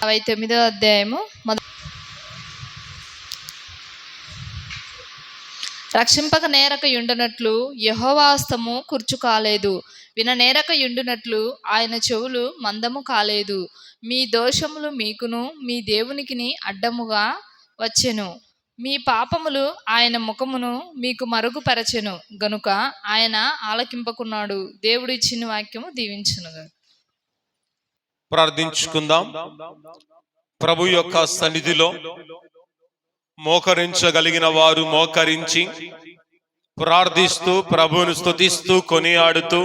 29వ అధ్యాయము రక్షింపక నేరక యుండనట్లు యెహోవా హస్తము కుర్చు కాలేదు, విననేరక యుండునట్లు ఆయన చెవులు మందము కాలేదు. మీ దోషములు మీకును మీ దేవునికిని అడ్డముగా వచ్చెను, మీ పాపములు ఆయన ముఖమును మీకు మరుగుపరచెను గనుక ఆయన ఆలకింపకున్నాడు. దేవుడు ఇచ్చిన వాక్యము దీవించునుగా. ప్రార్థించుకుందాం. ప్రభు యొక్క సన్నిధిలో మోకరించగలిగిన వారు మోకరించి ప్రార్థిస్తూ ప్రభువును స్తుతిస్తూ కొనియాడుతూ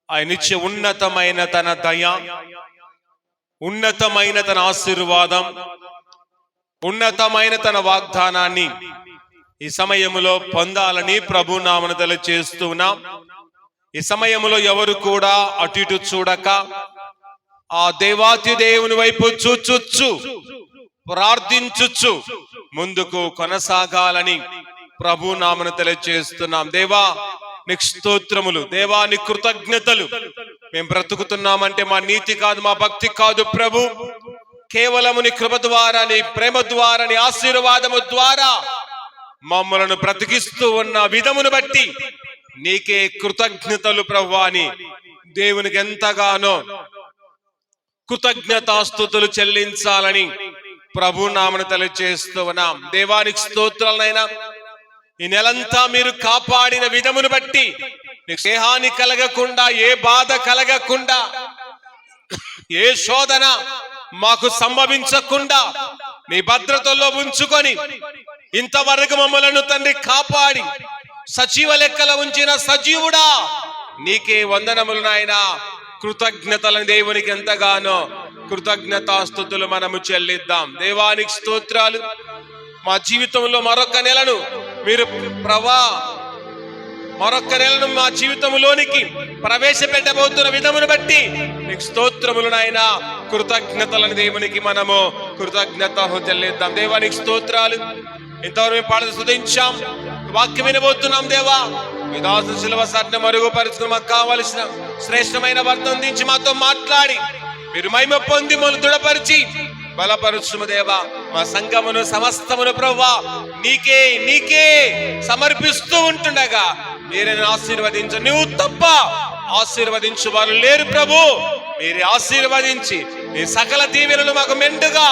ఆయనిచ్చే ఉన్నతమైన తన దయ, ఉన్నతమైన తన ఆశీర్వాదం, ఉన్నతమైన తన వాగ్దానాన్ని ఈ సమయములో పొందాలని ప్రభు నామమున తెలియజేస్తూ ఉన్నాం. ఈ సమయములో ఎవరు కూడా అటు ఇటు చూడక ఆ దేవాతి దేవుని వైపు చూచుచ్చు ప్రార్థించుచ్చు ముందుకు కొనసాగాలని ప్రభు నామమున తెలియజేస్తున్నాం. దేవా నీకు స్తోత్రములు, దేవా నీ కృతజ్ఞతలు. మేము బ్రతుకుతున్నామంటే మా నీతి కాదు, మా భక్తి కాదు ప్రభు, కేవలము నీ కృప ద్వారా, నీ ప్రేమ ద్వారా, నీ ఆశీర్వాదము ద్వారా మమ్మలను బ్రతికిస్తూ ఉన్న విధమును బట్టి నీకే కృతజ్ఞతలు ప్రభు అని దేవునికి ఎంతగానో కృతజ్ఞతాస్తుతులు చెల్లించాలని ప్రభు నామమున తెలియజేస్తూ ఉన్నాం. దేవానికి స్తోత్రాలనైనా ఈ నెలంతా మీరు కాపాడిన విధమును బట్టి నీకు ఏ హాని కలగకుండా, ఏ బాధ కలగకుండా, ఏ శోధన మాకు సంభవించకుండా నీ భద్రతలో ఉంచుకొని ఇంతవరకు మమ్మలను తండ్రి కాపాడి సజీవ లెక్కల ఉంచిన సజీవుడా నీకే వందనములు నాయనా. కృతజ్ఞతలను దేవునికి ఎంతగానో కృతజ్ఞతాస్తుతులు మనము చెల్లిద్దాం. దేవానికి స్తోత్రాలు. మా జీవితంలో మరొక నెలను మీరు మరొక నెలను మా జీవితంలోనికి ప్రవేశపెట్టబోతున్న విధమును బట్టి నీకు స్తోత్రములు నాయనా. కృతజ్ఞతలను దేవునికి మనము కృతజ్ఞత చెల్లిద్దాం. దేవానికి స్తోత్రాలు. ఇంతవరకు మేము పాట స్తుతించాం, వాక్యం వినబోతున్నాం. దేవా మీ దాసు శిలువ సాటిని మరుగుపరుచుకుని మాకు కావలసిన శ్రేష్టమైన వర్తం దించి మాతో మాట్లాడి మీరు మహిమ పొంది మమ్మల్ని దృఢపరిచి బలపరుచుము దేవా. మా సంఘమును సమస్తమును ప్రభువా నీకే సమర్పిస్తూ ఉంటుండగా మీరే ఆశీర్వదించు. నువ్వు తప్ప ఆశీర్వదించు వారు లేరు ప్రభు. మీరే ఆశీర్వదించి మీ సకల దీవెనలు మాకు మెండుగా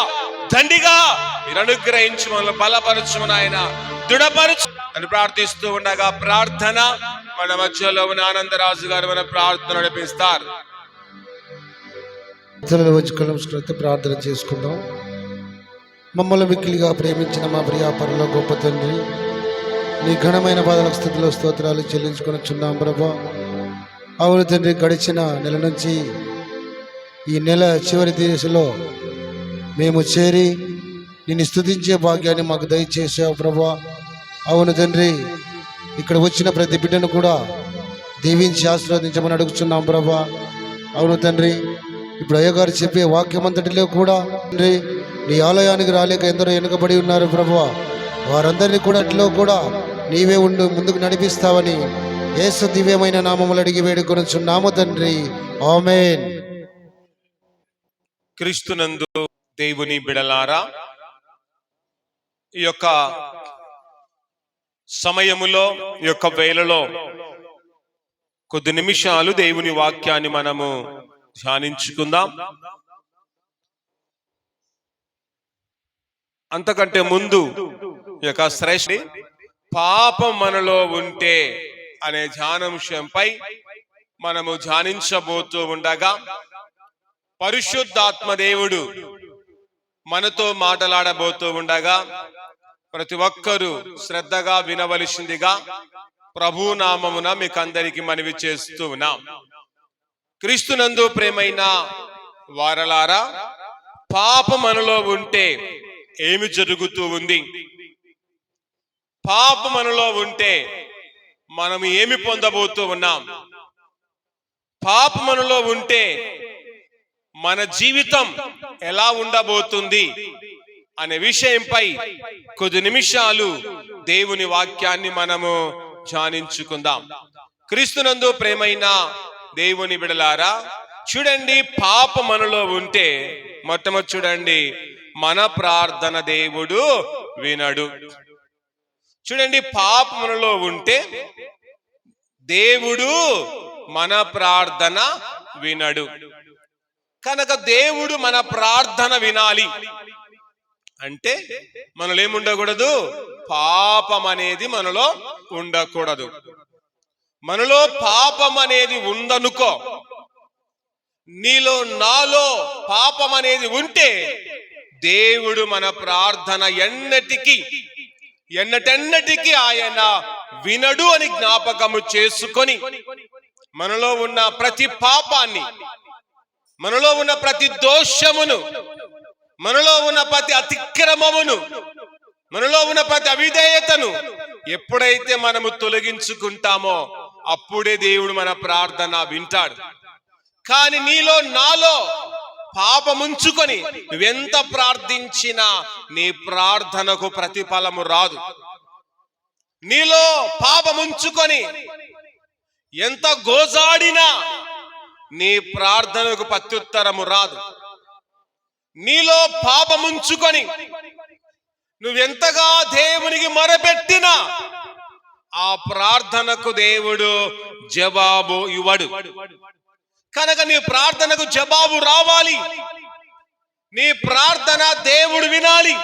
దండిగా మీరు అనుగ్రహించి మమ్మల్ని బలపరచుము నాయన, దృఢపరచు అని ప్రార్థిస్తూ ఉండగా ప్రార్థన మన మధ్యలో ఉన్న ఆనందరాజు గారు మన ప్రార్థన నడిపిస్తారు. ప్రార్థన చేసుకుందాం. మమ్మల్ని మిక్కిలిగా ప్రేమించిన మా ప్రియ పరలోక గొప్ప తండ్రి, నీ ఘనమైన పాదాల స్థితిలో స్తోత్రాలు చెల్లించుకొనిచున్నాం ప్రభా. అవును తండ్రి, గడిచిన నెల నుంచి ఈ నెల చివరి దిశలో మేము చేరి నిన్ను స్తుతించే భాగ్యాన్ని మాకు దయచేసావు ప్రభా. అవును తండ్రి, ఇక్కడ వచ్చిన ప్రతి బిడ్డను కూడా దీవించి ఆశీర్వదించమని అడుగుతున్నాం ప్రభా. అవును తండ్రి, ఇప్పుడు అయ్యగారు చెప్పే వాక్యమంతటిలో కూడా తండ్రి నీ ఆలయానికి రాలేక ఎందరో వెనుకబడి ఉన్నారు ప్రభువా. వారందరినీ కూడా అట్లో కూడా నీవే ఉండు ముందుకు నడిపిస్తావని యేసు దివ్యమైన నామములు అడిగి వేడుకొనుచున్నాము తండ్రి, ఆమేన్. క్రీస్తునందు దేవుని బిడలారా, ఈ యొక్క సమయములో, ఈ యొక్క వేళలో కొద్ది నిమిషాలు దేవుని వాక్యాన్ని మనము ధ్యానించుకుందాం. అంతకంటే ముందు ఈ యొక్క శ్రేష్ఠ పాపం మనలో ఉంటే అనే ధ్యానాంశంపై మనము ధ్యానించబోతూ ఉండగా పరిశుద్ధాత్మ దేవుడు మనతో మాట్లాడబోతూ ఉండగా ప్రతి ఒక్కరూ శ్రద్ధగా వినవలసిందిగా ప్రభు నామమున మీకు అందరికి మనవి చేస్తూ ఉన్నాం. క్రీస్తునందు ప్రేమైన వారలారా, పాపం మనలో ఉంటే ఏమి జరుగుతూ ఉంది? పాపం మనలో ఉంటే మనం ఏమి పొందబోతూ ఉన్నాం? పాపం మనలో ఉంటే మన జీవితం ఎలా ఉండబోతుంది అనే విషయంపై కొద్ది నిమిషాలు దేవుని వాక్యాన్ని మనము ధ్యానించుకుందాం. క్రీస్తునందు ప్రేమైన దేవుని బిడలారా, చూడండి, పాప మనలో ఉంటే మొట్టమొదటి చూడండి, మన ప్రార్థన దేవుడు వినడు. చూడండి, పాప మనలో ఉంటే దేవుడు మన ప్రార్థన వినడు. కనుక దేవుడు మన ప్రార్థన వినాలి అంటే మనలో ఏముండకూడదు? పాపం అనేది మనలో ఉండకూడదు. మనలో పాపం అనేది ఉందనుకో, నీలో నాలో పాపం అనేది ఉంటే దేవుడు మన ప్రార్థన ఎన్నటెన్నటికీ ఆయన వినడు అని జ్ఞాపకము చేసుకొని, మనలో ఉన్న ప్రతి పాపాన్ని, మనలో ఉన్న ప్రతి దోషమును, మనలో ఉన్న ప్రతి అతిక్రమమును, మనలో ఉన్న ప్రతి అవిధేయతను ఎప్పుడైతే మనము తొలగించుకుంటామో అప్పుడే దేవుడు మన ప్రార్థన వింటాడు. కానీ నీలో నాలో పాపముంచుకొని నువ్వెంత ప్రార్థించినా నీ ప్రార్థనకు ప్రతిఫలము రాదు. నీలో పాపముంచుకొని ఎంత గోజాడినా నీ ప్రార్థనకు ప్రత్యుత్తరము రాదు. నీలో పాపముంచుకొని నువ్వెంతగా దేవునికి మొరపెట్టినా ఆ ప్రార్థనకు దేవుడు జవాబు ఇవ్వడు. కనుక నీ ప్రార్థనకు జవాబు రావాలి, నీ ప్రార్థన దేవుడు వినాలి,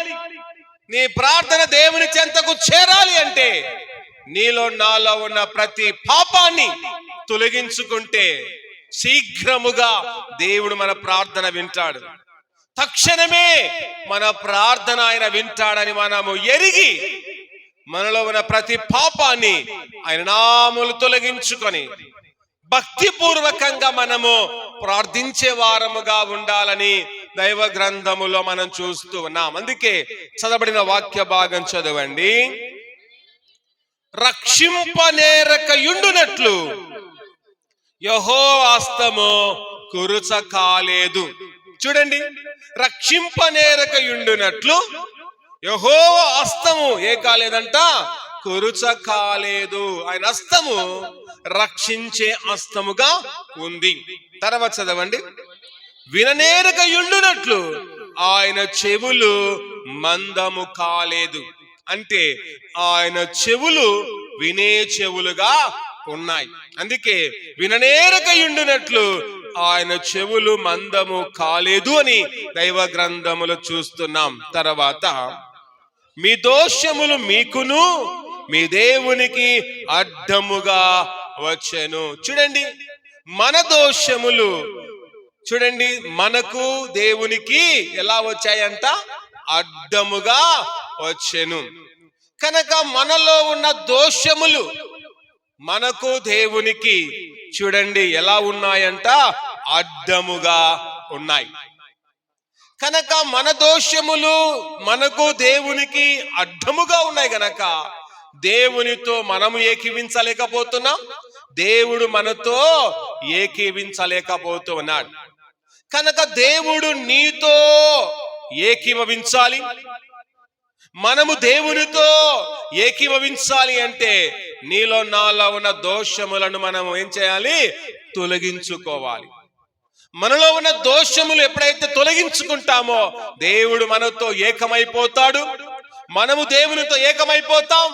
నీ ప్రార్థన దేవుని చెంతకు చేరాలి అంటే నీలో నాలో ఉన్న ప్రతి పాపాన్ని తొలగించుకుంటే శీఘ్రముగా దేవుడు మన ప్రార్థన వింటాడు. తక్షణమే మన ప్రార్థన ఆయన వింటాడని మనము ఎరిగి మనలో ఉన్న ప్రతి పాపాన్ని ఆయన నామములు తొలగించుకొని భక్తిపూర్వకంగా మనము ప్రార్థించే వారముగా ఉండాలని దైవ గ్రంథములో మనం చూస్తూ ఉన్నాం. అందుకే చదవబడిన వాక్య భాగం చదవండి. రక్షింపనేరకయుండునట్లు యెహోవా హస్తము కురుచ కాలేదు. చూడండి, రక్షింపనేరకయుండునట్లు యెహోవా హస్తము ఏ కాలేదంట? కురుచ కాలేదు. ఆయన హస్తము రక్షించే హస్తముగా ఉంది. తర్వాత చదవండి. విననేరకయుండునట్లు ఆయన చెవులు మందము కాలేదు. అంటే ఆయన చెవులు వినే చెవులుగా ఉన్నాయి. అందుకే విననేరకయుండునట్లు ఆయన చెవులు మందము కాలేదు అని దైవ గ్రంథములో చూస్తున్నాం. తర్వాత మీ దోషములు మీకును మీ దేవునికి అడ్డముగా వచ్చెను. చూడండి, మన దోషములు చూడండి మనకు దేవునికి ఎలా వచ్చాయంట? అడ్డముగా వచ్చెను. కనుక మనలో ఉన్న దోషములు మనకు దేవునికి చూడండి ఎలా ఉన్నాయంట? అడ్డముగా ఉన్నాయి. కనుక మన దోషములు మనకు దేవునికి అడ్డముగా ఉన్నాయి గనక దేవునితో మనము ఏకీవించలేకపోతున్నాం, దేవుడు మనతో ఏకీవించలేకపోతున్నాడు. కనుక దేవుడు నీతో ఏకీభవించాలి, మనము దేవునితో ఏకీభవించాలి అంటే నీలో నాలో ఉన్న దోషములను మనము ఏం చేయాలి? తొలగించుకోవాలి. మనలో ఉన్న దోషములు ఎప్పుడైతే తొలగించుకుంటామో దేవుడు మనతో ఏకమైపోతాడు, మనము దేవునితో ఏకమైపోతాం,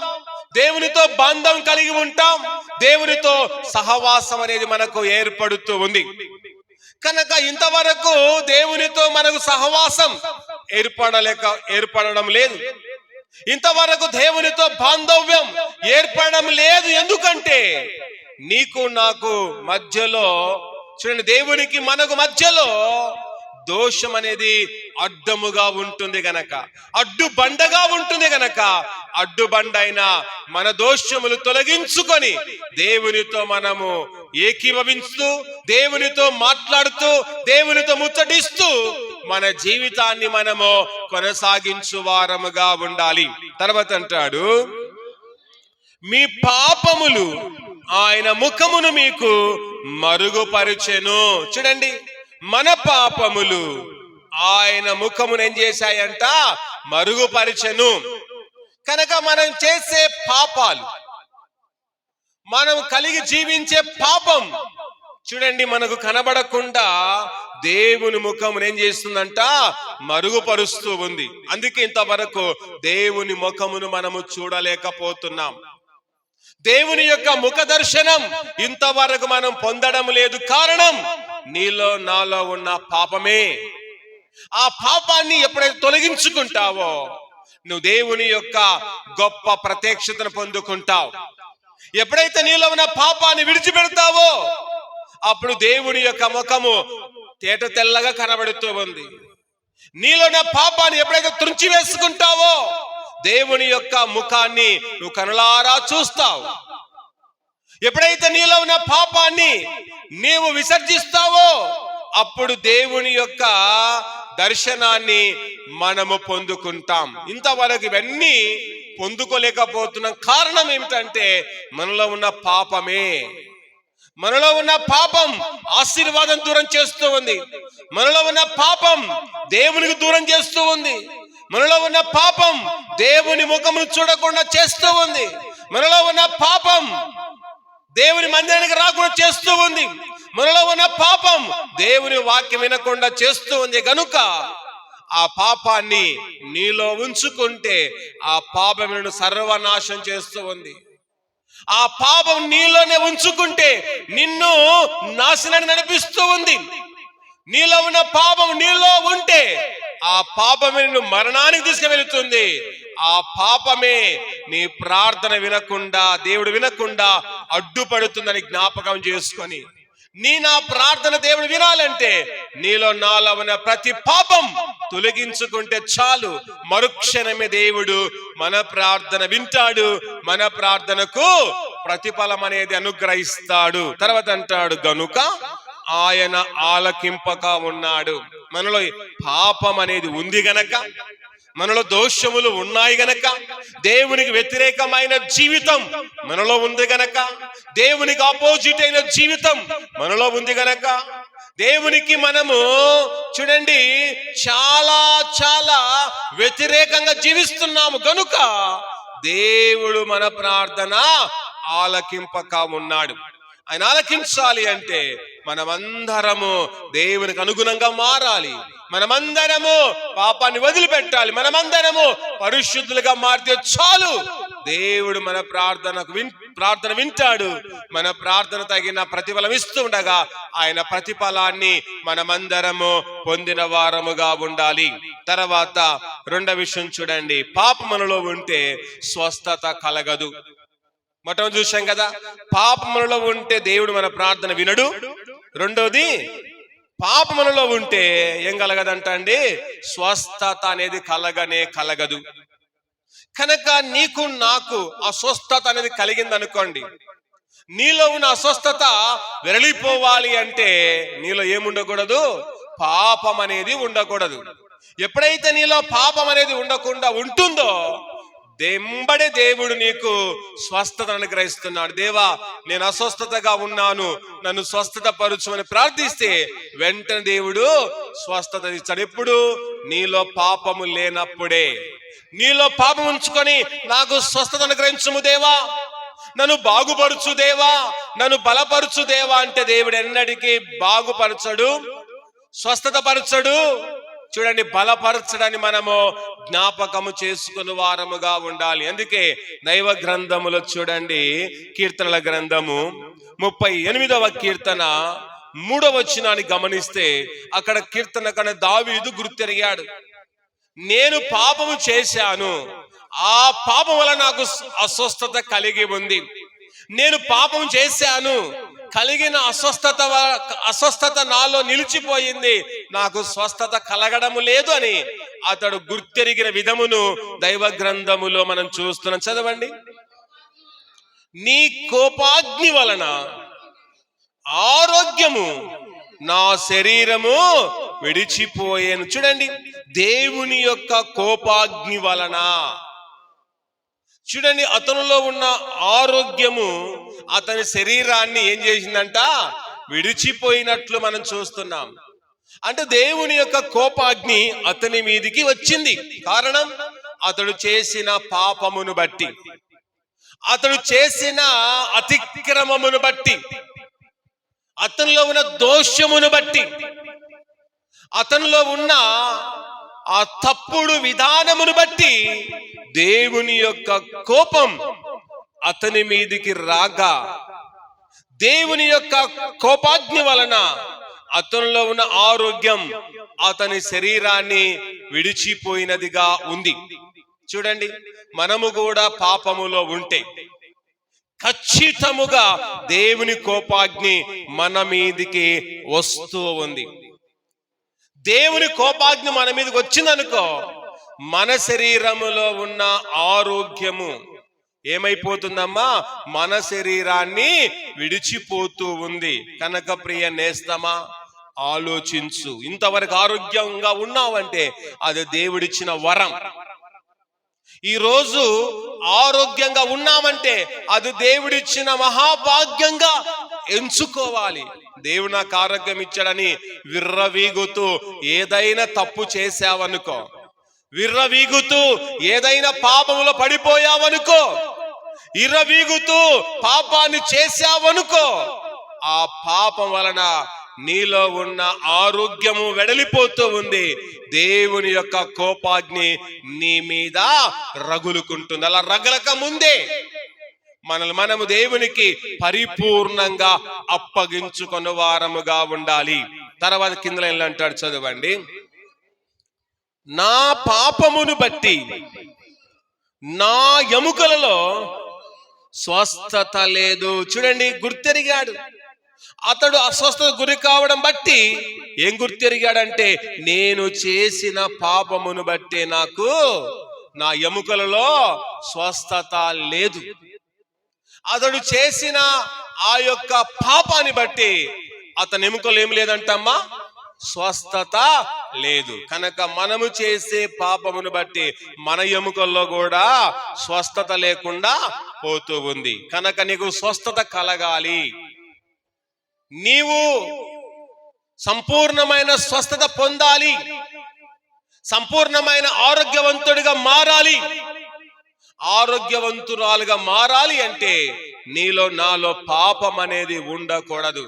దేవునితో బంధం కలిగి ఉంటాం, దేవునితో సహవాసం అనేది మనకు ఏర్పడుతూ ఉంది. కనుక ఇంతవరకు దేవునితో మనకు సహవాసం ఏర్పడడం లేదు, ఇంతవరకు దేవునితో బాంధవ్యం ఏర్పడడం లేదు. ఎందుకంటే నీకు నాకు మధ్యలో చూడండి, దేవునికి మనకు మధ్యలో దోషం అనేది అడ్డముగా ఉంటుంది గనక, అడ్డు బండగా ఉంటుంది గనక, అడ్డు బండైన మన దోషములు తొలగించుకొని దేవునితో మనము ఏకీభవిస్తూ, దేవునితో మాట్లాడుతూ, దేవునితో ముచ్చటిస్తూ మన జీవితాన్ని మనము కొనసాగించు వారముగా ఉండాలి. తర్వాత అంటాడు, మీ పాపములు ఆయన ముఖమును మీకు మరుగుపరిచెను. చూడండి, మన పాపములు ఆయన ముఖమును ఏం చేశాయంట? మరుగుపరిచెను. కనుక మనం చేసే పాపాలు, మనం కలిగి జీవించే పాపం చూడండి, మనకు కనబడకుండా దేవుని ముఖమును ఏం చేస్తుందంట, మరుగుపరుస్తూ ఉంది. అందుకే ఇంతవరకు దేవుని ముఖమును మనము చూడలేకపోతున్నాం. దేవుని యొక్క ముఖ దర్శనం ఇంతవరకు మనం పొందడం లేదు. కారణం నీలో నాలో ఉన్న పాపమే. ఆ పాపాన్ని ఎప్పుడైతే తొలగించుకుంటావో నువ్వు దేవుని యొక్క గొప్ప ప్రత్యక్షతను పొందుకుంటావు. ఎప్పుడైతే నీలో ఉన్న పాపాన్ని విడిచిపెడతావో అప్పుడు దేవుని యొక్క ముఖము తేట తెల్లగా కనబడుతూ ఉంది. నీలో ఉన్న పాపాన్ని ఎప్పుడైతే త్రుంచి వేసుకుంటావో దేవుని యొక్క ముఖాన్ని నువ్వు కనులారా చూస్తావు. ఎప్పుడైతే నీలో ఉన్న పాపాన్ని నీవు విసర్జిస్తావో అప్పుడు దేవుని యొక్క దర్శనాన్ని మనము పొందుకుంటాం. ఇంతవరకు ఇవన్నీ పొందుకోలేకపోతున్నాం. కారణం ఏమిటంటే మనలో ఉన్న పాపమే. మనలో ఉన్న పాపం ఆశీర్వాదం దూరం చేస్తూ ఉంది. మనలో ఉన్న పాపం దేవునికి దూరం చేస్తూ ఉంది. మనలో ఉన్న పాపం దేవుని ముఖమును చూడకుండా చేస్తూ ఉంది. మనలో ఉన్న పాపం దేవుని మందిరానికి రాకుండా చేస్తూ ఉంది. మనలో ఉన్న పాపం దేవుని వాక్యం వినకుండా చేస్తూ ఉంది. గనుక ఆ పాపాన్ని నీలో ఉంచుకుంటే ఆ పాపం నిన్ను సర్వనాశం చేస్తూ ఉంది. ఆ పాపం నీలోనే ఉంచుకుంటే నిన్ను నాశనాన్ని నడిపిస్తూ ఉంది. నీలో ఉన్న పాపం నీలో ఉంటే ఆ పాపమే నిన్ను మరణానికి తీసుకువెళుతుంది. ఆ పాపమే నీ ప్రార్థన వినకుండా, దేవుడు వినకుండా అడ్డుపడుతుందని జ్ఞాపకం చేసుకొని నా ప్రార్థన దేవుడు వినాలంటే నీలో నాలో ఉన్న ప్రతి పాపం తొలగించుకుంటే చాలు. మరుక్షణమే దేవుడు మన ప్రార్థన వింటాడు, మన ప్రార్థనకు ప్రతిఫలం అనేది అనుగ్రహిస్తాడు. తర్వాత అంటాడు, గనుక ఆయన ఆలకింపక ఉన్నాడు. మనలో పాపం అనేది ఉంది గనక, మనలో దోషములు ఉన్నాయి గనక, దేవునికి వ్యతిరేకమైన జీవితం మనలో ఉంది గనక, దేవునికి ఆపోజిట్ అయిన జీవితం మనలో ఉంది గనక, దేవునికి మనము చూడండి చాలా చాలా వ్యతిరేకంగా జీవిస్తున్నాము గనుక దేవుడు మన ప్రార్థన ఆలకింపక ఉన్నాడు. ఆయన ఆలకించాలి అంటే మనమందరము దేవునికి అనుగుణంగా మారాలి. మనమందరము పాపాన్ని వదిలిపెట్టాలి. మనమందరము పరిశుద్ధులుగా మారితే చాలు. దేవుడు మన ప్రార్థన వింటాడు. మన ప్రార్థన తగిన ప్రతిఫలం ఇస్తూ ఉండగా ఆయన ప్రతిఫలాన్ని మనమందరము పొందిన వారముగా ఉండాలి. తర్వాత రెండవ విషయం చూడండి, పాపం మనలో ఉంటే స్వస్థత కలగదు. మొట్టమొదటి చూసాం కదా, పాపములలో ఉంటే దేవుడు మన ప్రార్థన వినడు. రెండోది, పాపములలో ఉంటే ఏం కలగదంట అండి, స్వస్థత అనేది కలగదు. కనుక నీకు నాకు అస్వస్థత అనేది కలిగింది అనుకోండి, నీలో ఉన్న అస్వస్థత వెరలిపోవాలి అంటే నీలో ఏముండకూడదు, పాపం అనేది ఉండకూడదు. ఎప్పుడైతే నీలో పాపం అనేది ఉండకుండా ఉంటుందో దెంబడే దేవుడు నీకు స్వస్థత అనుగ్రహిస్తున్నాడు. దేవా, నేను అస్వస్థతగా ఉన్నాను, నన్ను స్వస్థత పరుచమని ప్రార్థిస్తే వెంటనే దేవుడు స్వస్థత ఇస్తాడు. ఎప్పుడు? నీలో పాపము లేనప్పుడే. నీలో పాపం ఉంచుకొని నాకు స్వస్థత అనుగ్రహించుము దేవా, నన్ను బాగుపరచు దేవా, నన్ను బలపరచు దేవా అంటే దేవుడు ఎన్నటికీ బాగుపరచడు, స్వస్థత పరచడు. చూడండి, బలపరచడాన్ని మనము జ్ఞాపకము చేసుకుని వారముగా ఉండాలి. అందుకే దైవ గ్రంథములో చూడండి, కీర్తనల గ్రంథము 38వ కీర్తన 3వ వచనాన్ని గమనిస్తే అక్కడ కీర్తనకన దావీదు గుర్తెరిగాడు. నేను పాపము చేశాను, ఆ పాపం వల్ల నాకు అస్వస్థత కలిగి ఉంది. నేను పాపం చేశాను, కలిగిన అస్వస్థత నాలో నిలిచిపోయింది, నాకు స్వస్థత కలగడం లేదు అని అతడు గుర్తెరిగిన విధమును దైవ గ్రంథములో మనం చూస్తున్నాం. చదవండి. నీ కోపాగ్ని వలన ఆరోగ్యము నా శరీరము విడిచిపోయాను. చూడండి, దేవుని యొక్క కోపాగ్ని వలన చూడండి అతనిలో ఉన్న ఆరోగ్యము అతని శరీరాన్ని ఏం చేసిందంట, విడిచిపోయినట్లు మనం చూస్తున్నాం. అంటే దేవుని యొక్క కోపాగ్ని అతని మీదికి వచ్చింది. కారణం అతడు చేసిన పాపమును బట్టి, అతడు చేసిన అతిక్రమమును బట్టి, అతడు అతనిలో ఉన్న దోషమును బట్టి, అతనిలో ఉన్న ఆ తప్పుడు విధానమును బట్టి దేవుని యొక్క కోపం అతని మీదికి రాగా, దేవుని యొక్క కోపాగ్ని వలన అతనిలో ఉన్న ఆరోగ్యం అతని శరీరాన్ని విడిచిపోయినదిగా ఉంది. చూడండి, మనము కూడా పాపములో ఉంటే ఖచ్చితముగా దేవుని కోపాగ్ని మన మీదికి వస్తూ ఉంది. దేవుని కోపాగ్ని మన మీదకి వచ్చిందనుకో, మన శరీరములో ఉన్న ఆరోగ్యము ఏమైపోతుందమ్మా? మన శరీరాన్ని విడిచిపోతూ ఉంది. కనుక ప్రియ నేస్తమా, ఆలోచించు. ఇంతవరకు ఆరోగ్యంగా ఉన్నావంటే అది దేవుడిచ్చిన వరం. ఈ రోజు ఆరోగ్యంగా ఉన్నామంటే అది దేవుడిచ్చిన మహాభాగ్యంగా ఎంచుకోవాలి. దేవుడు నాకు ఆరోగ్యం ఇచ్చాడని విర్రవీగుతూ ఏదైనా తప్పు చేశావనుకో, విర్రవీగుతూ ఏదైనా పాపములో పడిపోయావనుకో, ఇర్రవీగుతూ పాపాన్ని చేశావనుకో, ఆ పాపం వలన నీలో ఉన్న ఆరోగ్యము వెడలిపోతూ ఉంది. దేవుని యొక్క కోపాగ్ని నీ మీద రగులుకుంటుంది. అలా రగలక ముందే మనము దేవునికి పరిపూర్ణంగా అప్పగించుకున్న వారముగా ఉండాలి. తర్వాత కింద లైన్లో అంటాడు, చదవండి. నా పాపమును బట్టి నా ఎముకలలో స్వస్థత లేదు. చూడండి, గుర్తెరిగాడు. అతడు అస్వస్థత గురి కావడం బట్టి ఏం గుర్తెరిగాడంటే, నేను చేసిన పాపమును బట్టి నాకు నా ఎముకలలో స్వస్థత లేదు. అతడు చేసిన ఆ యొక్క పాపాన్ని బట్టి అతని ఎముకలు ఏం లేదంటమ్మా? స్వస్థత లేదు. కనుక మనము చేసే పాపమును బట్టి మన ఎముకల్లో కూడా స్వస్థత లేకుండా పోతూ ఉంది. కనుక నీకు స్వస్థత కలగాలి, నీవు సంపూర్ణమైన స్వస్థత పొందాలి, సంపూర్ణమైన ఆరోగ్యవంతుడిగా మారాలి, ఆరోగ్యవంతురాలుగా మారాలి అంటే నీలో నాలో పాపం అనేది ఉండకూడదు.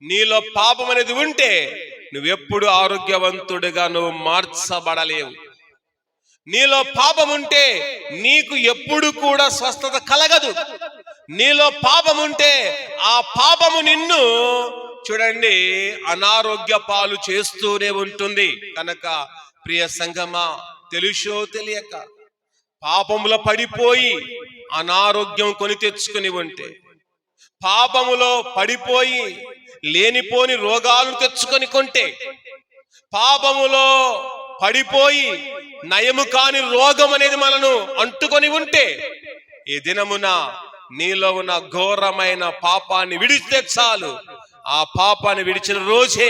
నీలో పాపం అనేది ఉంటే నువ్వెప్పుడు ఆరోగ్యవంతుడిగా నువ్వు మార్చబడలేవు. నీలో పాపం ఉంటే నీకు ఎప్పుడు కూడా స్వస్థత కలగదు. నీలో పాపం ఉంటే ఆ పాపము నిన్ను చూడండి అనారోగ్య పాలు చేస్తూనే ఉంటుంది. కనుక ప్రియ సంగమా, తెలుసో తెలియక పాపములో పడిపోయి అనారోగ్యం కొని తెచ్చుకుని ఉంటే, పాపములో పడిపోయి లేనిపోని రోగాలను తెచ్చుకొని కొంటే, పాపములో పడిపోయి నయము కాని రోగం అనేది మనను అంటుకొని ఉంటే, ఈ దినమున నీలో ఉన్న ఘోరమైన పాపాన్ని విడిస్తే చాలు. ఆ పాపాన్ని విడిచిన రోజే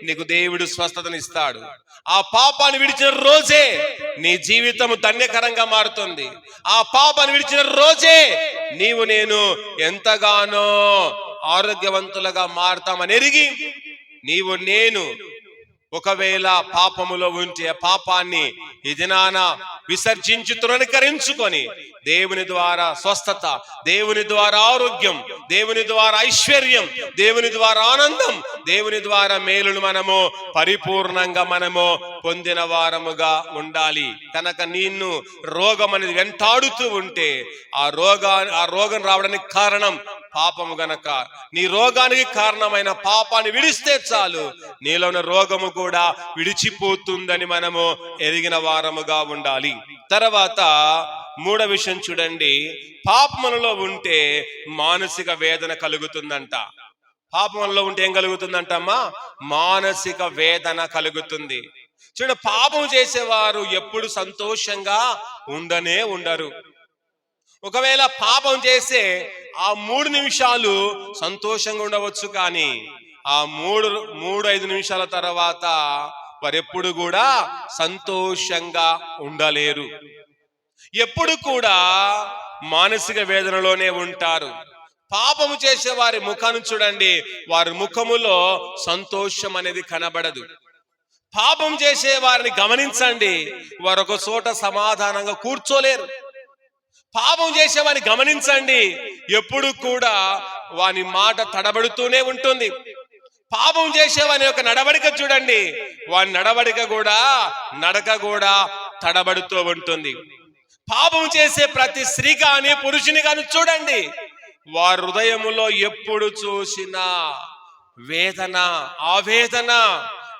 నీకు దేవుడు స్వస్థతనిస్తాడు. ఆ పాపాన్ని విడిచిన రోజే నీ జీవితము ధన్యకరంగా మారుతుంది. ఆ పాపాన్ని విడిచిన రోజే నీవు నేను ఎంతగానో ఆరోగ్యవంతులుగా మారుతామని ఎరిగి నీవు నేను ఒకవేళ పాపములో ఉంటే ఆ పాపాన్ని ఈ దినాన విసర్జించి తృణీకరించుకొని దేవుని ద్వారా స్వస్థత, దేవుని ద్వారా ఆరోగ్యం, దేవుని ద్వారా ఐశ్వర్యం, దేవుని ద్వారా ఆనందం, దేవుని ద్వారా మేలును మనము పరిపూర్ణంగా మనము పొందిన వారముగా ఉండాలి. కనుక నిన్ను రోగం అనేది వెంటాడుతూ ఉంటే ఆ రోగం రావడానికి కారణం పాపము. గనక నీ రోగానికి కారణమైన పాపాన్ని విడిస్తే చాలు, నీలో ఉన్న రోగము కూడా విడిచిపోతుందని మనము ఎరిగిన వారముగా ఉండాలి. తర్వాత మూడో విషయం చూడండి, పాపములలో ఉంటే మానసిక వేదన కలుగుతుందంట. పాపములలో ఉంటే ఏం కలుగుతుందంటమ్మా? మానసిక వేదన కలుగుతుంది. చూడండి, పాపం చేసేవారు ఎప్పుడు సంతోషంగా ఉండరు. ఒకవేళ పాపం చేసే ఆ 3 నిమిషాలు సంతోషంగా ఉండవచ్చు, కానీ ఆ 3-5 నిమిషాల తర్వాత వారెప్పుడు కూడా సంతోషంగా ఉండలేరు. ఎప్పుడు కూడా మానసిక వేదనలోనే ఉంటారు. పాపము చేసే వారి ముఖాన్ని చూడండి, వారి ముఖములో సంతోషం అనేది కనబడదు. పాపం చేసే వారిని గమనించండి, వారు ఒక చోట సమాధానంగా కూర్చోలేరు. పాపం చేసేవాడిని గమనించండి, ఎప్పుడు కూడా వాని మాట తడబడుతూనే ఉంటుంది. పాపం చేసేవాని యొక్క నడవడిక చూడండి, వాని నడక కూడా తడబడుతూ ఉంటుంది. పాపం చేసే ప్రతి స్త్రీ కాని పురుషుని కాని చూడండి, వారి హృదయములో ఎప్పుడు చూసినా వేదన, ఆవేదన,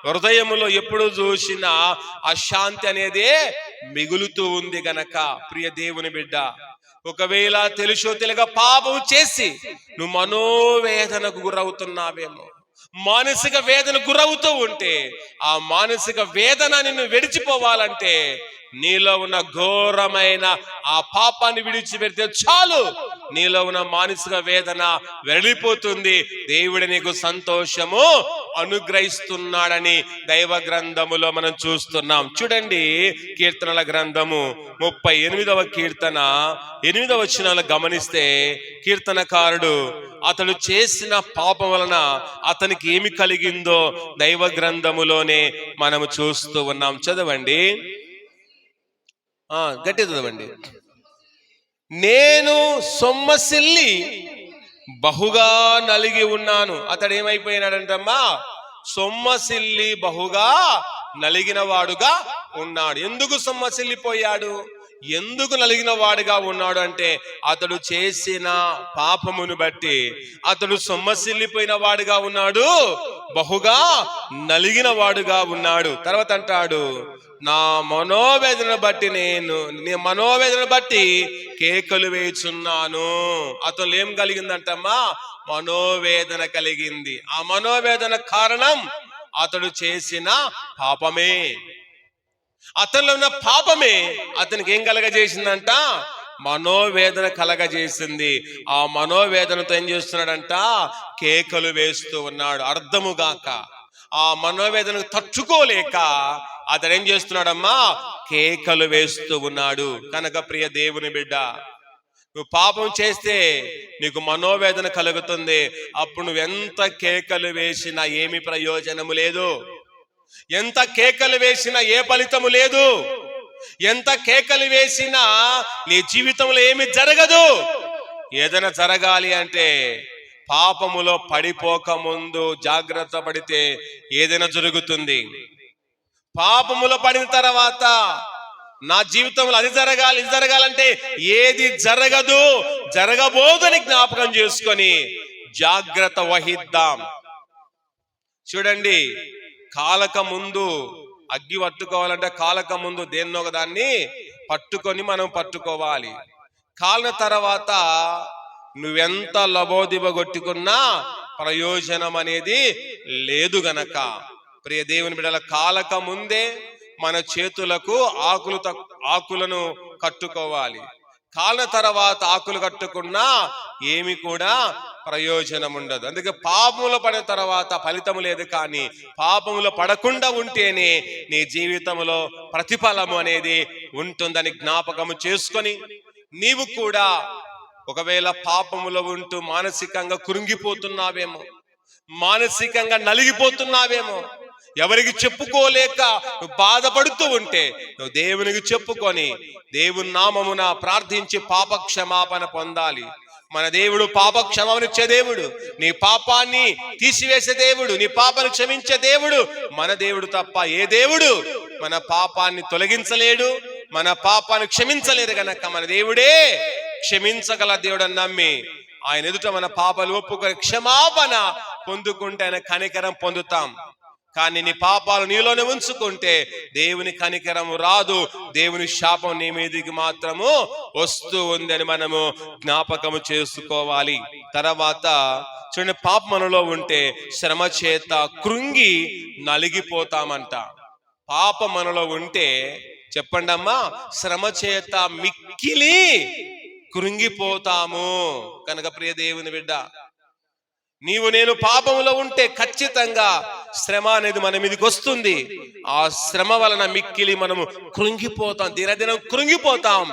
హృదయములో ఎప్పుడు చూసినా అశాంతి అనేది మిగులుతూ ఉంది గనక ప్రియ దేవుని బిడ్డ, ఒకవేళ తెలుసో తెలియక పాపం చేసి నువ్వు మనోవేదనకు గురవుతున్నావేమో, మానసిక వేదన గురవుతూ ఉంటే ఆ మానసిక వేదన నిన్ను విడిచిపోవాలంటే నీలో ఉన్న ఘోరమైన ఆ పాపాన్ని విడిచిపెడితే చాలు, నీలో ఉన్న మానసిక వేదన వెళ్ళిపోతుంది. దేవుడు నీకు సంతోషము అనుగ్రహిస్తున్నాడని దైవ గ్రంథములో మనం చూస్తున్నాం. చూడండి, కీర్తనల గ్రంథము 38వ కీర్తన 8వ వచనాలు గమనిస్తే కీర్తనకారుడు అతడు చేసిన పాపం వలన అతనికి ఏమి కలిగిందో దైవ గ్రంథములోనే మనము చూస్తూ ఉన్నాం. చదవండి, గట్టి చదవండి. నేను సొమ్మసిల్లి బహుగా నలిగి ఉన్నాను. అతడు ఏమైపోయినాడంటమ్మా? సొమ్మసిల్లి బహుగా నలిగిన వాడుగా ఉన్నాడు. ఎందుకు సొమ్మసిల్లిపోయాడు, ఎందుకు నలిగిన వాడుగా ఉన్నాడు అంటే అతడు చేసిన పాపమును బట్టి అతడు సొమ్మసిల్లిపోయిన వాడుగా ఉన్నాడు, బహుగా నలిగిన వాడుగా ఉన్నాడు. తర్వాత అంటాడు, నా మనోవేదన బట్టి కేకలు వేచున్నాను. అతను ఏం కలిగిందంటమ్మా? మనోవేదన కలిగింది. ఆ మనోవేదన కారణం అతడు చేసిన పాపమే. అతనిలో ఉన్న పాపమే అతనికి ఏం కలగజేసిందంట? మనోవేదన కలగజేసింది. ఆ మనోవేదనతో ఏం చేస్తున్నాడంట? కేకలు వేస్తూ ఉన్నాడు. అర్థముగాక ఆ మనోవేదనకు తట్టుకోలేక అతడు ఏం చేస్తున్నాడమ్మా? కేకలు వేస్తూ ఉన్నాడు. కనుక ప్రియ దేవుని బిడ్డ, నువ్వు పాపం చేస్తే నీకు మనోవేదన కలుగుతుంది. అప్పుడు నువ్వెంత కేకలు వేసినా ఏమి ప్రయోజనము లేదు, ఎంత కేకలు వేసినా ఏ ఫలితము లేదు, ఎంత కేకలు వేసినా నీ జీవితంలో ఏమి జరగదు. ఏదైనా జరగాలి అంటే పాపములో పడిపోక ముందు జాగ్రత్త పడితే ఏదైనా జరుగుతుంది. పాపములో పడిన తర్వాత నా జీవితంలో అది జరగాలి, ఇది జరగాలంటే ఏది జరగదు, జరగబోదని జ్ఞాపకం చేసుకొని జాగ్రత్త వహిద్దాం. చూడండి, కాలక ముందు అగ్గి పట్టుకోవాలంటే కాలక ముందు దేన్నో ఒకదాన్ని పట్టుకొని మనం పట్టుకోవాలి. కాలిన తర్వాత నువ్వెంత లబోదిబగొట్టుకున్నా ప్రయోజనం అనేది లేదు గనక ప్రియ దేవుని బిడ్డల, కాలక ముందే మన చేతులకు ఆకులను కట్టుకోవాలి. కాలిన తర్వాత ఆకులు కట్టుకున్నా ఏమి కూడా ప్రయోజనం ఉండదు. అందుకే పాపములో పడిన తర్వాత ఫలితము లేదు, కానీ పాపములో పడకుండా ఉంటేనే నీ జీవితంలో ప్రతిఫలము అనేది ఉంటుందని జ్ఞాపకము చేసుకొని నీవు కూడా ఒకవేళ పాపములో ఉంటూ మానసికంగా కృంగిపోతున్నావేమో, మానసికంగా నలిగిపోతున్నావేమో, ఎవరికి చెప్పుకోలేక బాధపడుతూ ఉంటే నువ్వు దేవునికి చెప్పుకొని దేవుని నామమున ప్రార్థించి పాప క్షమాపణ పొందాలి. మన దేవుడు పాప క్షమాపణిచ్చే దేవుడు, నీ పాపాన్ని తీసివేసే దేవుడు, నీ పాపాన్ని క్షమించే దేవుడు మన దేవుడు తప్ప ఏ దేవుడు మన పాపాన్ని తొలగించలేడు, మన పాపాన్ని క్షమించలేరు గనక మన దేవుడే క్షమించగల దేవుడని నమ్మి ఆయన ఎదుట మన పాపాలు ఒప్పుకొని క్షమాపణ పొందుకుంటే ఆయన కనికరం పొందుతాం. కానీ నీ పాపాలు నీలోనే ఉంచుకుంటే దేవుని కనికరము రాదు, దేవుని శాపం నీ మీదికి మాత్రము వస్తూ ఉందని మనము జ్ఞాపకము చేసుకోవాలి. తర్వాత చూడండి, పాప మనలో ఉంటే శ్రమ చేత కృంగి నలిగిపోతామంట. పాప మనలో ఉంటే చెప్పండి అమ్మా, శ్రమ చేత మిక్కిలి కృంగిపోతాము. కనుక ప్రియ దేవుని బిడ్డ, నీవు నేను పాపములో ఉంటే ఖచ్చితంగా శ్రమ అనేది మన మీదకి వస్తుంది. ఆ శ్రమ వలన మిక్కిలి మనము కృంగిపోతాం, దినదినం కృంగిపోతాం.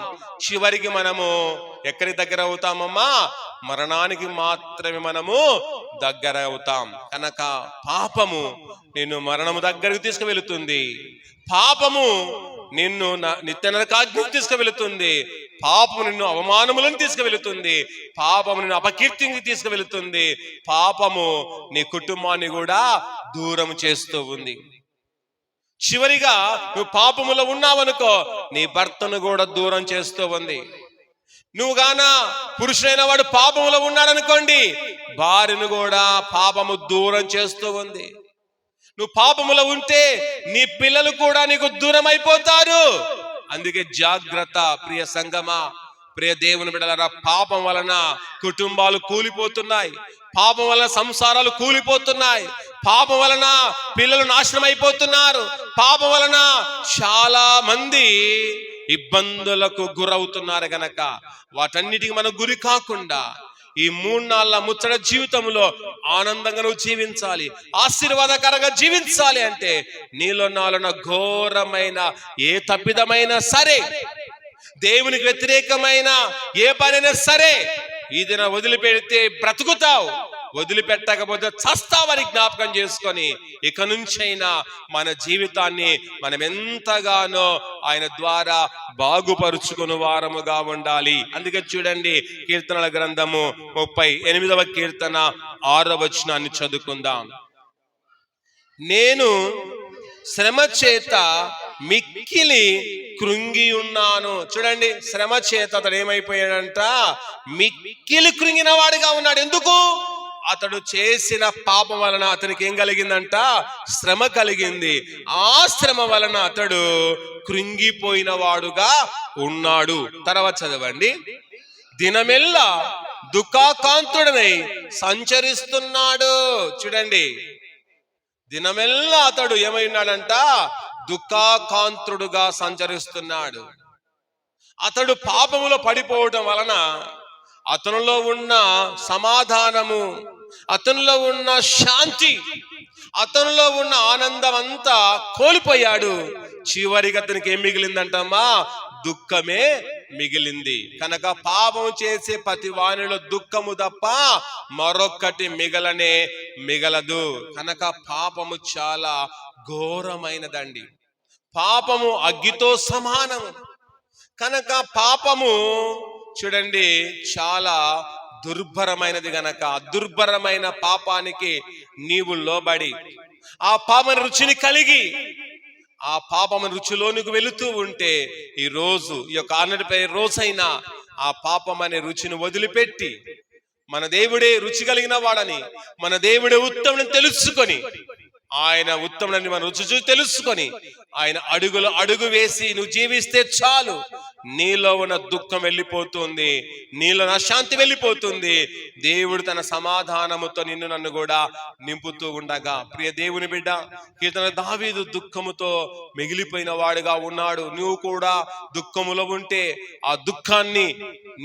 చివరికి మనము ఎక్కడి దగ్గర అవుతామమ్మా? మరణానికి మాత్రమే మనము దగ్గర అవుతాం. కనుక పాపము నిన్ను మరణము దగ్గరకు తీసుకువెళుతుంది. పాపము నిన్ను నిత్య నరకాగ్నికి తీసుకువెళుతుంది. పాపము నిన్ను అవమానములను తీసుకువెళుతుంది. పాపము నిన్ను అపకీర్తికి తీసుకువెళుతుంది. పాపము నీ కుటుంబాన్ని కూడా దూరం చేస్తూ ఉంది. చివరిగా నువ్వు పాపములో ఉన్నావనుకో, నీ భర్తను కూడా దూరం చేస్తూ ఉంది. నువ్వు గాన పురుషుడైన వాడు పాపములో ఉన్నాడనుకోండి, భార్యను కూడా పాపము దూరం చేస్తూ ఉంది. నువ్వు పాపములో ఉంటే నీ పిల్లలు కూడా నీకు దూరం అయిపోతారు. అందుకే జాగ్రత్త ప్రియ సంగమా, ప్రియ దేవుని బిడ్డలారా. పాపం వలన కుటుంబాలు కూలిపోతున్నాయి. పాపం వలన సంసారాలు కూలిపోతున్నాయి. పాపం వలన పిల్లలు నాశనం అయిపోతున్నారు. పాపం వలన చాలా మంది ఇబ్బందులకు గురవుతున్నారు. గనక వాటన్నిటికి మనం గురి కాకుండా ఈ 3 నాళ్ళ ముచ్చట జీవితంలో ఆనందంగా నువ్వు జీవించాలి, ఆశీర్వాదకరంగా జీవించాలి అంటే నీలో నాలో ఘోరమైన ఏ తప్పిదమైనా సరే, దేవునికి వ్యతిరేకమైన ఏ పనైనా సరే, ఈ దిన వదిలిపెడితే బ్రతుకుతావు, వదిలిపెట్టకపోతే చస్తావని జ్ఞాపకం చేసుకొని ఇక నుంచైనా మన జీవితాన్ని మనం ఎంతగానో ఆయన ద్వారా బాగుపరుచుకుని వారముగా ఉండాలి. అందుకే చూడండి, కీర్తనల గ్రంథము 38వ కీర్తన 6వ వచనాన్ని చదువుకుందాం. నేను శ్రమ చేత మిక్కిలి కృంగి ఉన్నాను. చూడండి, శ్రమ చేత అతడు ఏమైపోయాడంట? మిక్కిలి కృంగిన వాడిగా ఉన్నాడు. ఎందుకు? అతడు చేసిన పాపం వలన అతనికి ఏం కలిగిందంట? శ్రమ కలిగింది. ఆ శ్రమ వలన అతడు కృంగిపోయిన వాడుగా ఉన్నాడు. తర్వాత చదవండి. దినమెల్లా దుఃఖాకాంతుడనై సంచరిస్తున్నాడు. చూడండి, దినమెల్లా అతడు ఏమైనాడంట? దుఃఖాకాంతుడుగా సంచరిస్తున్నాడు. అతడు పాపములో పడిపోవడం వలన అతనిలో ఉన్న సమాధానము, అతనిలో ఉన్న శాంతి, అతనిలో ఉన్న ఆనందం అంతా కోల్పోయాడు. చివరికి అతనికి ఏం మిగిలిందంటమ్మా? దుఃఖమే మిగిలింది. కనుక పాపం చేసే ప్రతి వానిలో దుఃఖము తప్ప మరొక్కటి మిగలదు. కనుక పాపము చాలా ఘోరమైనదండి. పాపము అగ్గితో సమానము. కనుక పాపము చూడండి చాలా దుర్భరమైనది. గనక దుర్భరమైన పాపానికి నీవు లోబడి ఆ పాపం రుచిని కలిగి ఆ పాపం రుచిలోనికి వెళుతూ ఉంటే ఈ రోజు, ఈ యొక్క ఆనడిపై రోజైనా ఆ పాపం అనే రుచిని వదిలిపెట్టి మన దేవుడే రుచి కలిగిన వాడని, మన దేవుడే ఉత్తముని తెలుసుకొని, ఆయన ఉత్తముని మన రుచి చూసి తెలుసుకొని ఆయన అడుగులో అడుగు వేసి నువ్వు జీవిస్తే చాలు. నీలో ఉన్న దుఃఖం వెళ్ళిపోతుంది, నీలో ఉన్న శాంతి వెళ్ళిపోతుంది. దేవుడు తన సమాధానముతో నిన్ను నన్ను కూడా నింపుతూ ఉండగా, ప్రియ దేవుని బిడ్డ, కీర్తన దావీదు దుఃఖముతో మిగిలిపోయిన వాడుగా ఉన్నాడు. నువ్వు కూడా దుఃఖములో ఉంటే ఆ దుఃఖాన్ని,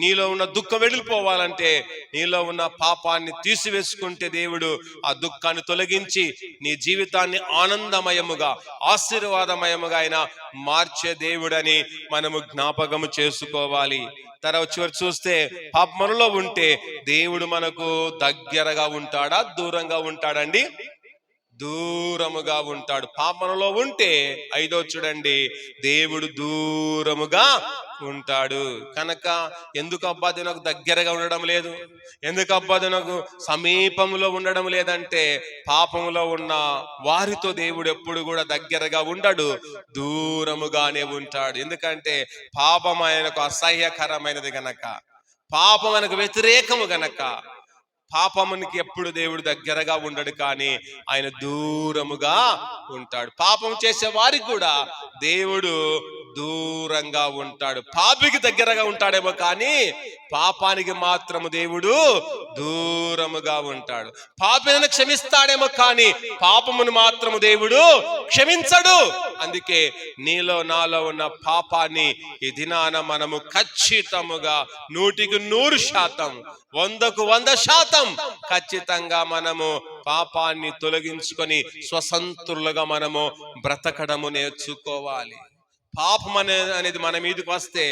నీలో ఉన్న దుఃఖం వెళ్ళిపోవాలంటే నీలో ఉన్న పాపాన్ని తీసివేసుకుంటే దేవుడు ఆ దుఃఖాన్ని తొలగించి నీ జీవితాన్ని ఆనందమయముగా, ఆశీర్వాదమయముగా ఆయన మార్చే దేవుడని మనము జ్ఞాపకము చేసుకోవాలి. తర్వాత చివరి చూస్తే పాప మనలో ఉంటే దేవుడు మనకు దగ్గరగా ఉంటాడా, దూరంగా ఉంటాడండి? దూరముగా ఉంటాడు. పాపములో ఉంటే 5వ చూడండి, దేవుడు దూరముగా ఉంటాడు. కనుక ఎందుకు అబ్బా నాకు దగ్గరగా ఉండడం లేదు, ఎందుకు అబ్బా నాకు సమీపంలో ఉండడం లేదంటే, పాపములో ఉన్న వారితో దేవుడు ఎప్పుడు కూడా దగ్గరగా ఉండడు, దూరముగానే ఉంటాడు. ఎందుకంటే పాపం ఆయనకు అసహ్యకరమైనది గనక, పాపం ఆయనకు వ్యతిరేకము గనక పాపమునికి ఎప్పుడు దేవుడు దగ్గరగా ఉండడు, కానీ ఆయన దూరముగా ఉంటాడు. పాపం చేసే వారికి కూడా దేవుడు దూరంగా ఉంటాడు. పాపికి దగ్గరగా ఉంటాడేమో కానీ పాపానికి మాత్రము దేవుడు దూరముగా ఉంటాడు. పాపిని క్షమిస్తాడేమో కానీ పాపమును మాత్రము దేవుడు క్షమించడు. అందుకే నీలో నాలో ఉన్న పాపాన్ని ఈ దినాన మనము ఖచ్చితముగా 100%, 100% ఖచ్చితంగా మనము పాపాన్ని తొలగించుకొని స్వతంత్రులుగా మనము బ్రతకడము నేర్చుకోవాలి. పాపం అనేది మన మీదకి వస్తే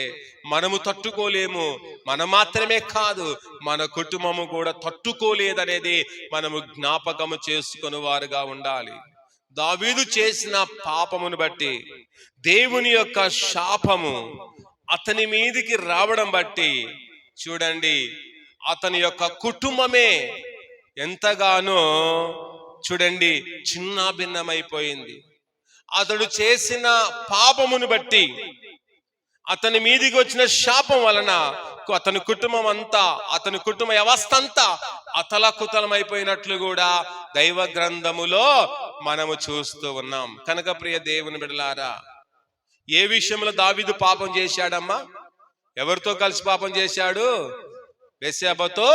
మనము తట్టుకోలేము. మనం మాత్రమే కాదు, మన కుటుంబము కూడా తట్టుకోలేదనేది మనము జ్ఞాపకము చేసుకుని వారుగా ఉండాలి. దావీదు చేసిన పాపమును బట్టి దేవుని యొక్క శాపము అతని మీదికి రావడం బట్టి చూడండి, అతని యొక్క కుటుంబమే ఎంతగానో చూడండి చిన్నాభిన్నమైపోయింది. అతడు చేసిన పాపమును బట్టి అతని మీదికి వచ్చిన శాపం వలన అతని కుటుంబం అంతా, అతని కుటుంబ వ్యవస్థ అంతా అతలకుతలమైపోయినట్లు కూడా దైవ గ్రంథములో మనము చూస్తూ ఉన్నాం. కనుక ప్రియ దేవుని బిడ్డలారా, ఏ విషయంలో దావీదు పాపం చేశాడమ్మా? ఎవరితో కలిసి పాపం చేశాడు? బెత్షెబతో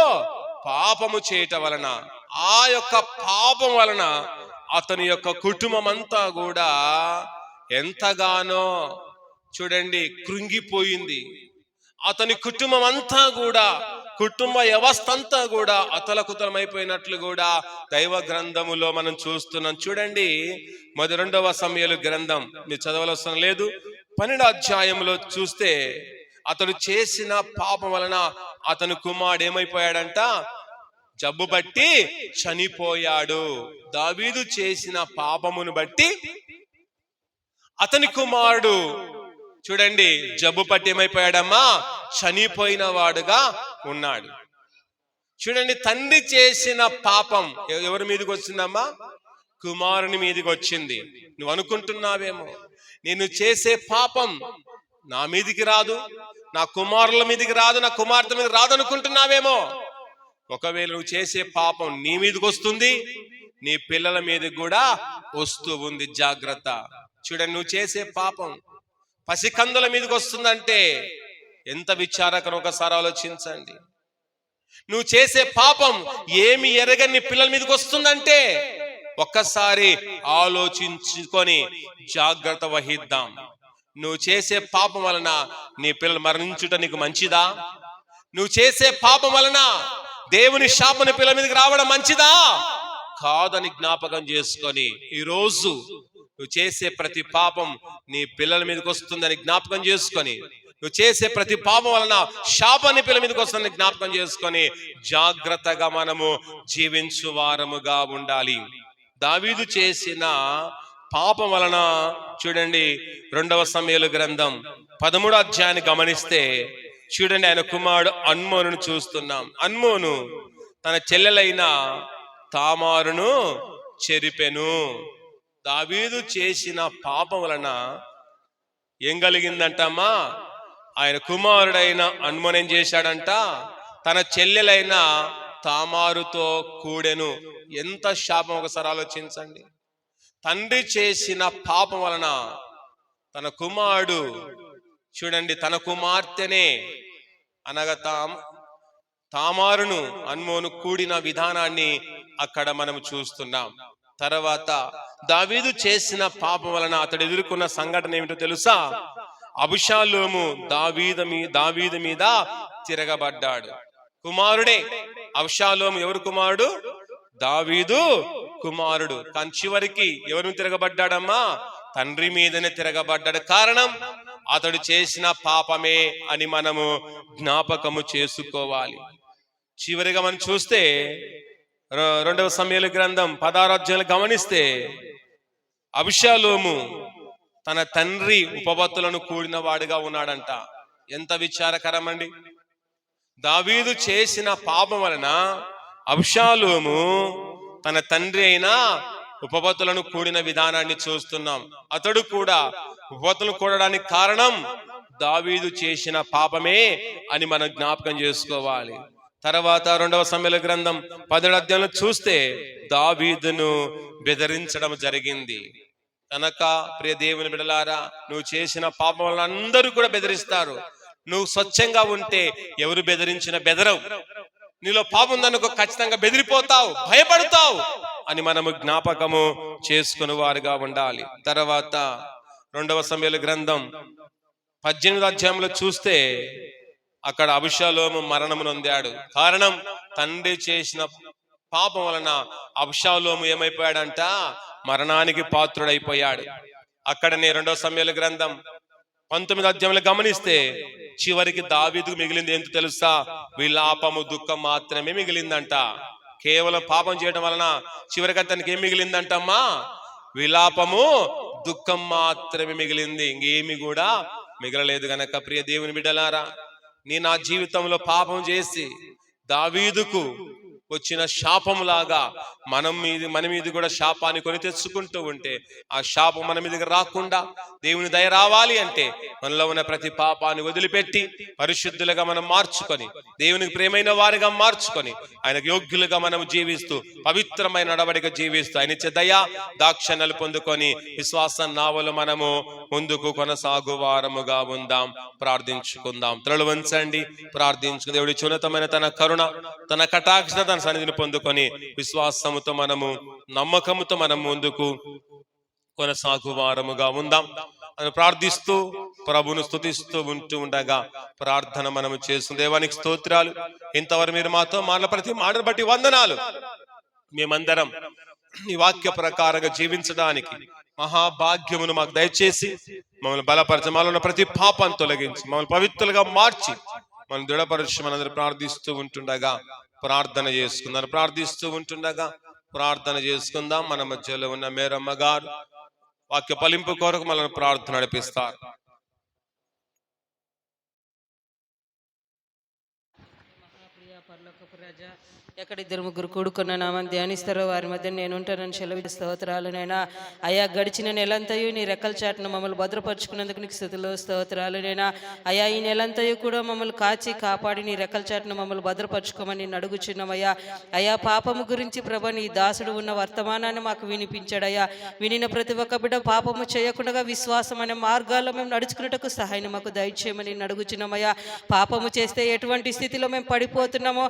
పాపము చేయటం వలన, ఆ యొక్క పాపం వలన అతని యొక్క కుటుంబం అంతా కూడా ఎంతగానో చూడండి కృంగిపోయింది. అతని కుటుంబం అంతా కూడా, కుటుంబ వ్యవస్థ అంతా కూడా అతలకుతలమైపోయినట్లు కూడా దైవ గ్రంథములో మనం చూస్తున్నాం. చూడండి, 2 సమూయేలు గ్రంథం మీరు చదవవలసిన లేదు, 12వ అధ్యాయంలో చూస్తే అతడు చేసిన పాపం వలన అతని కుమారుడు ఏమైపోయాడంట? జబ్బు బట్టి చనిపోయాడు. దావీదు చేసిన పాపమును బట్టి అతని కుమారుడు చూడండి జబ్బు పట్టి ఏమైపోయాడమ్మా? చనిపోయిన వాడుగా ఉన్నాడు. చూడండి, తండ్రి చేసిన పాపం ఎవరి మీదకి వచ్చిందమ్మా? కుమారుని మీదకి వచ్చింది. నువ్వు అనుకుంటున్నావేమో, నేను చేసే పాపం నా మీదికి రాదు, నా కుమారుల మీదికి రాదు, నా కుమార్తె మీద రాదు అనుకుంటున్నావేమో. ఒకవేళ నువ్వు చేసే పాపం నీ మీదకి వస్తుంది, నీ పిల్లల మీదకి కూడా వస్తూ ఉంది. జాగ్రత్త. చూడండి, నువ్వు చేసే పాపం పసికందుల మీదకి వస్తుందంటే ఎంత విచారకరం ఒకసారి ఆలోచించండి. నువ్వు చేసే పాపం ఏమి ఎరగని పిల్లల మీదకి వస్తుందంటే ఒక్కసారి ఆలోచించుకొని జాగ్రత్త వహిద్దాం. నువ్వు చేసే పాపం వలన నీ పిల్లలు మరణించుట నీకు మంచిదా? నువ్వు చేసే పాపం వలన దేవుని శాపని పిల్లల మీదకి రావడం మంచిదా? కాదని జ్ఞాపకం చేసుకొని ఈరోజు నువ్వు చేసే ప్రతి పాపం నీ పిల్లల మీదకి వస్తుందని జ్ఞాపకం చేసుకొని, నువ్వు చేసే ప్రతి పాపం వలన శాపాన్ని పిల్లల మీదకి వస్తుందని జ్ఞాపకం చేసుకొని జాగ్రత్తగా మనము జీవించు వారముగా ఉండాలి. దావీదు చేసిన పాపం వలన చూడండి 2 సమూయేలు గ్రంథం 13వ అధ్యాయాన్ని గమనిస్తే చూడండి, ఆయన కుమారుడు అన్మోనును చూస్తున్నాం. అన్మోను తన చెల్లెలైన తామారును చెరిపెను. దావీదు చేసిన పాపం వలన ఏం కలిగిందంటమ్మా? ఆయన కుమారుడైన అన్మోను ఏం చేశాడంట? తన చెల్లెలైన తామారుతో కూడెను. ఎంత శాపం ఒకసారి ఆలోచించండి. తండ్రి చేసిన పాపం వలన తన కుమారుడు చూడండి తన కుమార్తెనే అనగా తామారును అన్మోను కూడిన విధానాన్ని అక్కడ మనం చూస్తున్నాం. తర్వాత దావీదు చేసిన పాపం వలన అతడు ఎదుర్కొన్న సంఘటన ఏమిటో తెలుసా? అబషాలోము దావీదు మీద తిరగబడ్డాడు. కుమారుడే అబషాలోము. ఎవరు కుమారుడు? దావీదు కుమారుడు. కానీ చివరికి ఎవరిని తిరగబడ్డాడమ్మా? తండ్రి మీదనే తిరగబడ్డాడు. కారణం అతడు చేసిన పాపమే అని మనము జ్ఞాపకము చేసుకోవాలి. చివరిగా మనం చూస్తే 2 సమూయేలు గ్రంథం 16వ అధ్యాయం గమనిస్తే అబషాలోము తన తండ్రి ఉపపత్తులను కూడిన వాడిగా ఉన్నాడంట. ఎంత విచారకరం అండి. దావీదు చేసిన పాపం వలన అబషాలోము తన తండ్రి అయిన ఉపపత్తులను కూడిన విధానాన్ని చూస్తున్నాం. అతడు కూడా ఉపపత్తులను కూడడానికి కారణం దావీదు చేసిన పాపమే అని మనం జ్ఞాపకం చేసుకోవాలి. తర్వాత 2 సమూయేలు గ్రంథం 10వ అధ్యాయంలో చూస్తే దావీదును బెదిరించడం జరిగింది. కనుక ప్రియ దేవుని బిడ్డలారా, నువ్వు చేసిన పాపం వలన అందరూ కూడా బెదిరిస్తారు. నువ్వు స్వచ్ఛంగా ఉంటే ఎవరు బెదిరించిన బెదరవు. నీలో పాపం ఉందనుకో ఖచ్చితంగా బెదిరిపోతావు, భయపడతావు అని మనము జ్ఞాపకము చేసుకుని వారుగా ఉండాలి. తర్వాత 2 సమూయేలు గ్రంథం 18వ అధ్యాయంలో చూస్తే అక్కడ అబషాలోము మరణము నొందాడు. కారణం తండ్రి చేసిన పాపం వలన అబషాలోము ఏమైపోయాడంట? మరణానికి పాత్రుడైపోయాడు. అక్కడనే 2 సమూయేలు గ్రంథం 19వ అధ్యాయంలో గమనిస్తే చివరికి దావీదుకు మిగిలింది ఏంటో తెలుసా? విలాపము, దుఃఖం మాత్రమే మిగిలిందంట. కేవలం పాపం చేయడం వలన చివరికి అతనికి ఏం మిగిలిందంటమ్మా? విలాపము, దుఃఖం మాత్రమే మిగిలింది, ఇంకేమి కూడా మిగలలేదు గనక ప్రియ దేవుని బిడ్డలారా, నా జీవితంలో పాపం చేసి దావీదుకు వచ్చిన శాపములాగా మన మీద కూడా శాపాన్ని కొని తెచ్చుకుంటూ ఉంటే, ఆ శాపం మన మీదకి రాకుండా దేవుని దయ రావాలి అంటే మనలో ఉన్న ప్రతి పాపాన్ని వదిలిపెట్టి పరిశుద్ధులుగా మనం మార్చుకొని, దేవునికి ప్రేమైన వారిగా మార్చుకొని, ఆయనకు యోగ్యులుగా మనం జీవిస్తూ పవిత్రమైన నడవడిక జీవిస్తూ ఆయన ఇచ్చే దయ దాక్షణ్యాలు పొందుకొని విశ్వాసం నావలు మనము ముందుకు కొనసాగు వారముగా ఉందాం. ప్రార్థించుకుందాం. తలలు వంచండి, ప్రార్థించుకుందాం. దేవుడి ఉన్నతమైన తన కరుణ, తన కటాక్ష, తన సన్నిధిని పొందుకొని విశ్వాసముతో మనము, నమ్మకముతో మనం ముందుకు కొనసాగు వారముగా ఉందాం అని ప్రార్థిస్తూ ప్రభును స్తుతిస్తూ ఉంటూ ఉండగా ప్రార్థన మనము చేస్తుంది. దేవానికి స్తోత్రాలు. ఇంతవరకు మీరు మాతో మాటల ప్రతి మాటను బట్టి వందనాలు. మేమందరం ఈ వాక్య ప్రకారంగా జీవించడానికి మహాభాగ్యమును మాకు దయచేసి మమ్మల్ని బలపరచ, మాలో ఉన్న ప్రతి పాపాన్ని తొలగించి మమ్మల్ని పవిత్రులుగా మార్చి మనం దృఢపరచి మనందరూ ప్రార్థిస్తూ ఉంటుండగా ప్రార్థన చేసుకుందాం. మన మధ్యలో ఉన్న మేరమ్మ గారు వాక్య ఫలింపు కొరకు మనల్ని ప్రార్థన నడిపిస్తారు. ఎక్కడ ఇద్దరు ముగ్గురు కూడుకున్న నామని ధ్యానిస్తారో వారి మధ్య నేను ఉంటానని సెలవు. స్తోత్రాలునైనా అయా, గడిచిన నెలంతయు నీ రెక్కల చాటును మమ్మల్ని భద్రపరుచుకున్నందుకు నీకు స్తుతులు స్తోత్రాలునైనా అయా. ఈ నెలంతయు కూడా మమ్మల్ని కాచి కాపాడి నీ రెక్కల చాటును మమ్మల్ని భద్రపరుచుకోమని అడుగుచున్నామయ్యా. అయా, పాపము గురించి ప్రభ నీ దాసుడు ఉన్న వర్తమానాన్ని మాకు వినిపించాడయ్యా. వినిన ప్రతి ఒక్క బిడ్డ పాపము చేయకుండా విశ్వాసం అనే మార్గాల్లో మేము నడుచుకున్నట్టుకు సహాయం మాకు దయచేయమని అడుగుచున్నామయ్యా. పాపము చేస్తే ఎటువంటి స్థితిలో మేము పడిపోతున్నామో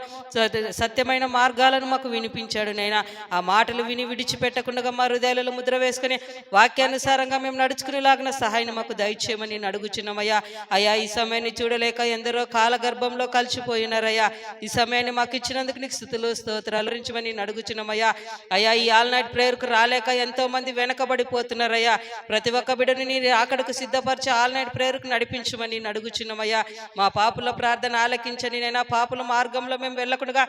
సత్యమైన మార్గాలను మాకు వినిపించాడు నైనా. ఆ మాటలు విని విడిచిపెట్టకుండా మా హృదయాలలో ముద్ర వేసుకుని వాక్యానుసారంగా మేము నడుచుకునేలాగిన సహాయం మాకు దయచేయమని అడుగుచున్నామయ్యా. అయ్యా, ఈ సమయాన్ని చూడలేక ఎందరో కాలగర్భంలో కలిసిపోయినారయ్యా. ఈ సమయాన్ని మాకు ఇచ్చినందుకు నీకు స్తుతులు స్తోత్రాలు రించమని అడుగుచున్నామయ్యా. అయ్యా, ఈ ఆల్ నైట్ ప్రేయర్కు రాలేక ఎంతో మంది వెనకబడిపోతున్నారయ్యా. ప్రతి ఒక్క బిడ్డని నీ అక్కడకు సిద్ధపరిచి ఆల్ నైట్ ప్రేయర్కు నడిపించమని అడుగుచున్నామయ్యా. మా పాపుల ప్రార్థన ఆలకించని నైనా, పాపుల మార్గంలో మేము వెళ్ళకుండా